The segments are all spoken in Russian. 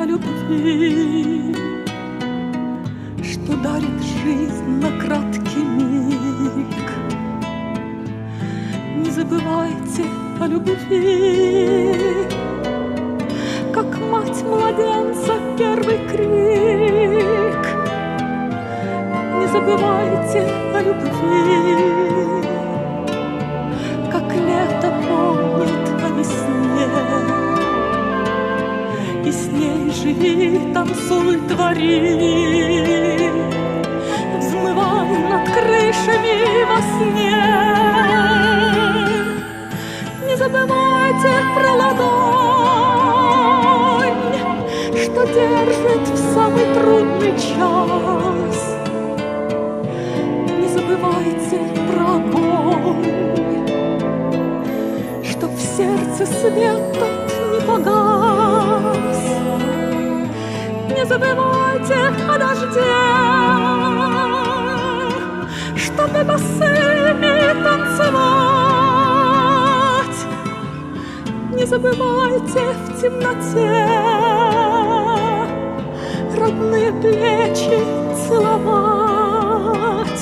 любви, что дарит жизнь на краткий миг. Не забывайте о любви, как мать младенца первый крик. Не забывайте о любви, как лето помнит о весне. И с ней живи, танцуй, твори, взмывай над крышами во сне. Не забывайте про ладонь, что держит в самый трудный час. Не забывайте про огонь, чтоб в сердце свет тот не погас. Не забывайте о дожде, чтобы босыми танцевать. Не забывайте в темноте родные плечи целовать.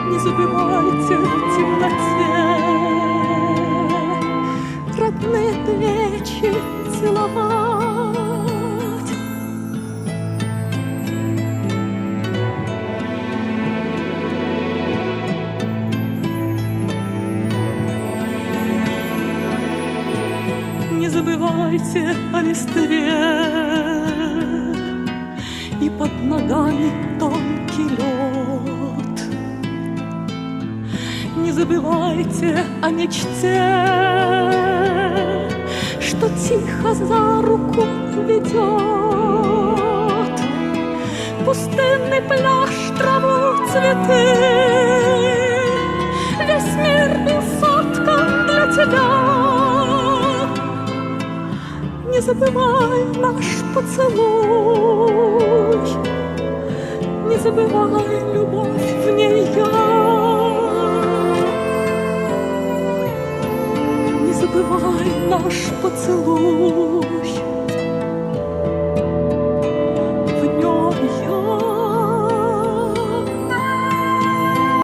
Не забывайте в темноте родные плечи целовать. Не забывайте о листве и под ногами тонкий лед. Не забывайте о мечте, что тихо за руку ведет. Пустынный пляж, траву, цветы, весь мир был соткан для тебя. Не забывай наш поцелуй, не забывай любовь в ней я. Не забывай наш поцелуй.